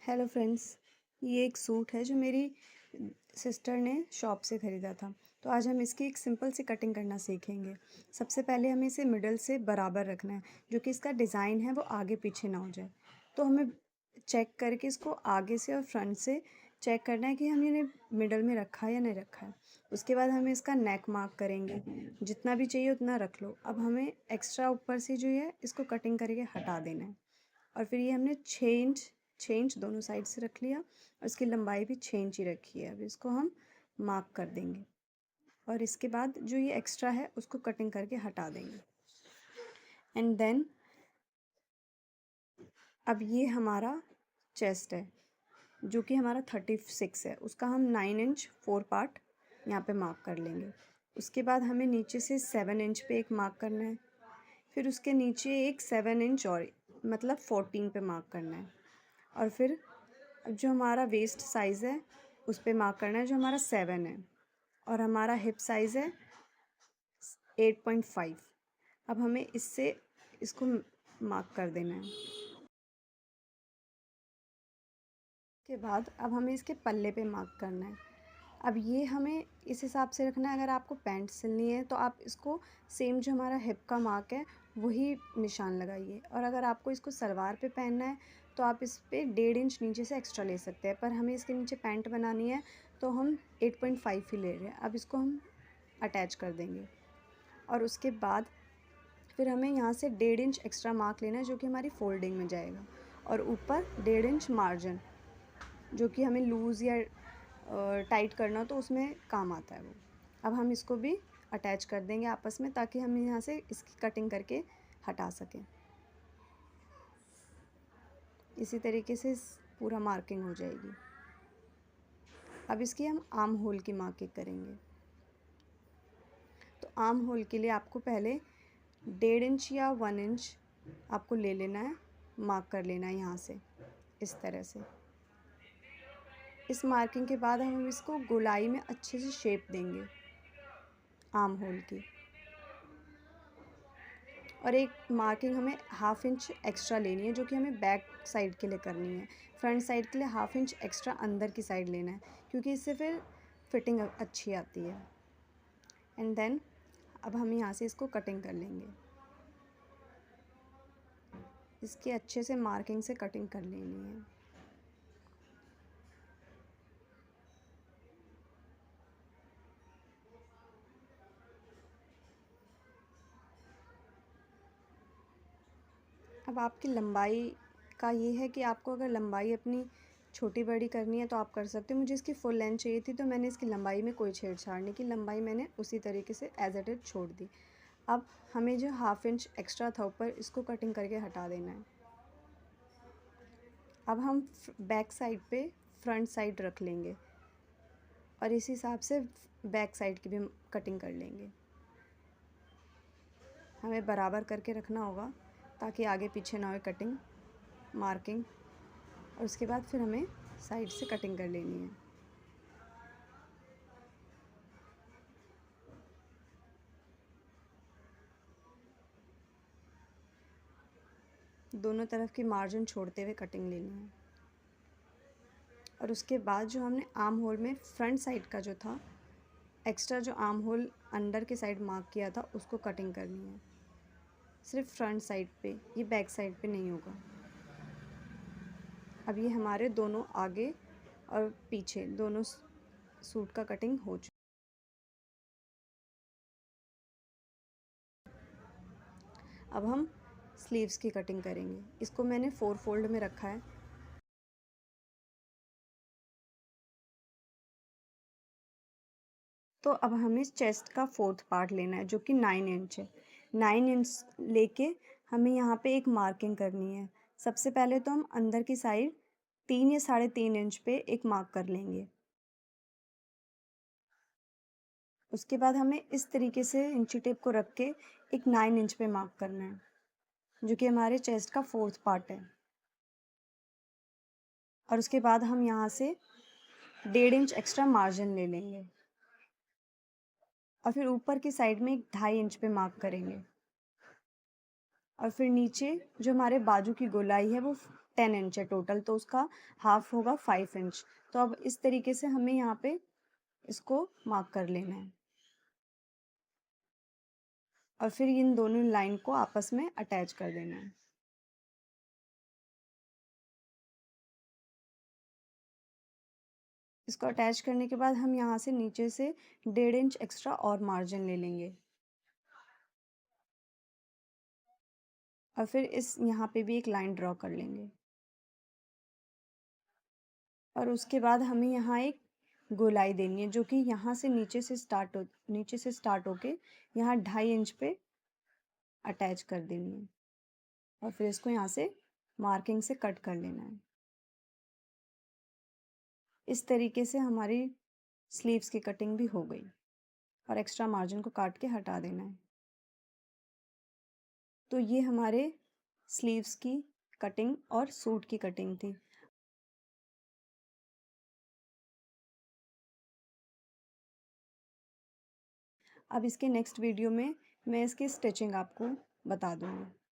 Hello friends, ये एक suit है जो मेरी सिस्टर ने शॉप से ख़रीदा था। तो आज हम इसकी एक सिंपल सी कटिंग करना सीखेंगे। सबसे पहले हमें इसे मिडल से बराबर रखना है, जो कि इसका डिज़ाइन है वो आगे पीछे ना हो जाए। तो हमें चेक करके इसको आगे से और फ्रंट से चेक करना है कि हमने मिडल में रखा है या नहीं रखा है। उसके बाद हमें इसका नेक मार्क करेंगे, जितना भी चाहिए उतना रख लो। अब हमें एक्स्ट्रा ऊपर से जो है इसको कटिंग करके हटा देना है। और फिर ये हमने 6 इंच दोनों साइड से रख लिया और इसकी लंबाई भी 6 इंच ही रखी है। अब इसको हम मार्क कर देंगे और इसके बाद जो ये एक्स्ट्रा है उसको कटिंग करके हटा देंगे। एंड देन अब ये हमारा चेस्ट है जो कि हमारा 36 है, उसका हम 9 इंच 4 पार्ट यहाँ पे मार्क कर लेंगे। उसके बाद हमें नीचे से 7 इंच पे एक मार्क करना है, फिर उसके नीचे एक 7 इंच और मतलब 14 पे मार्क करना है। और फिर जो हमारा वेस्ट साइज़ है उस पे मार्क करना है जो हमारा 7 है, और हमारा हिप साइज़ है 8.5। अब हमें इससे इसको मार्क कर देना है। उसके बाद अब हमें इसके पल्ले पे मार्क करना है। अब ये हमें इस हिसाब से रखना है, अगर आपको पैंट सिलनी है तो आप इसको सेम जो हमारा हिप का मार्क है वही निशान लगाइए, और अगर आपको इसको सलवार पे पहनना है तो आप इस पे 1.5 इंच नीचे से एक्स्ट्रा ले सकते हैं, पर हमें इसके नीचे पैंट बनानी है तो हम 8.5 ही ले रहे हैं। अब इसको हम अटैच कर देंगे और उसके बाद फिर हमें यहाँ से 1.5 इंच एक्स्ट्रा मार्क लेना है जो कि हमारी फोल्डिंग में जाएगा, और ऊपर 1.5 इंच मार्जिन जो कि हमें लूज़ या टाइट करना तो उसमें काम आता है वो। अब हम इसको भी अटैच कर देंगे आपस में, ताकि हम यहाँ से इसकी कटिंग करके हटा सकें। इसी तरीके से पूरा मार्किंग हो जाएगी। अब इसकी हम आर्म होल की मार्किंग करेंगे। तो आर्म होल के लिए आपको पहले 1.5 इंच या 1 इंच आपको ले लेना है, मार्क कर लेना है यहाँ से इस तरह से। इस मार्किंग के बाद हम इसको गोलाई में अच्छे से शेप देंगे आर्म होल की। और एक मार्किंग हमें 1/2 इंच एक्स्ट्रा लेनी है जो कि हमें बैक साइड के लिए करनी है। फ्रंट साइड के लिए 1/2 इंच एक्स्ट्रा अंदर की साइड लेना है, क्योंकि इससे फिर फिटिंग अच्छी आती है। एंड देन अब हम यहाँ से इसको कटिंग कर लेंगे। इसकी अच्छे से मार्किंग से कटिंग कर लेनी है। अब आपकी लंबाई का ये है कि आपको अगर लंबाई अपनी छोटी बड़ी करनी है तो आप कर सकते हो। मुझे इसकी फुल लेंथ चाहिए थी तो मैंने इसकी लंबाई में कोई छेड़छाड़ नहीं की, लंबाई मैंने उसी तरीके से एज इट इज़ छोड़ दी। अब हमें जो 1/2 इंच एक्स्ट्रा था ऊपर, इसको कटिंग करके हटा देना है। अब हम बैक साइड पे फ्रंट साइड रख लेंगे और इस हिसाब से बैक साइड की भी कटिंग कर लेंगे। हमें बराबर करके रखना होगा ताकि आगे पीछे ना हो कटिंग मार्किंग। और उसके बाद फिर हमें साइड से कटिंग कर लेनी है। दोनों तरफ की मार्जिन छोड़ते हुए कटिंग लेनी है। और उसके बाद जो हमने आर्म होल में फ्रंट साइड का जो था एक्स्ट्रा, जो आर्म होल अंडर के साइड मार्क किया था, उसको कटिंग करनी है सिर्फ फ्रंट साइड पे, ये बैक साइड पे नहीं होगा। अब ये हमारे दोनों आगे और पीछे दोनों सूट का कटिंग हो चुका। अब हम स्लीव्स की कटिंग करेंगे। इसको मैंने 4 फोल्ड में रखा है। तो अब हमें चेस्ट का 4th पार्ट लेना है जो कि 9 इंच है। 9 इंच लेके हमें यहाँ पे एक मार्किंग करनी है। सबसे पहले तो हम अंदर की साइड 3 या 3.5 इंच पे एक मार्क कर लेंगे। उसके बाद हमें इस तरीके से इंची टेप को रख के एक 9 इंच पे मार्क करना है, जो कि हमारे चेस्ट का 4th पार्ट है। और उसके बाद हम यहाँ से 1.5 इंच एक्स्ट्रा मार्जिन ले लेंगे और फिर ऊपर की साइड में 1.5 इंच पे मार्क करेंगे। और फिर नीचे जो हमारे बाजू की गोलाई है वो 10 इंच है टोटल, तो उसका हाफ होगा 5 इंच। तो अब इस तरीके से हमें यहाँ पे इसको मार्क कर लेना है और फिर इन दोनों लाइन को आपस में अटैच कर देना है। इसको अटैच करने के बाद हम यहाँ से नीचे से 1.5 इंच एक्स्ट्रा और मार्जिन ले लेंगे और फिर इस यहाँ पे भी एक लाइन ड्रॉ कर लेंगे और उसके बाद हमें यहाँ एक गोलाई देनी है जो कि यहाँ से नीचे से स्टार्ट होके यहाँ 2.5 इंच पे अटैच कर देनी है और फिर इसको यहाँ से मार्किंग से कट कर लेना है। इस तरीके से हमारी स्लीव्स की कटिंग भी हो गई और एक्स्ट्रा मार्जिन को काट के हटा देना है। तो ये हमारे स्लीव्स की कटिंग और सूट की कटिंग थी। अब इसके नेक्स्ट वीडियो में मैं इसकी स्टिचिंग आपको बता दूँगी।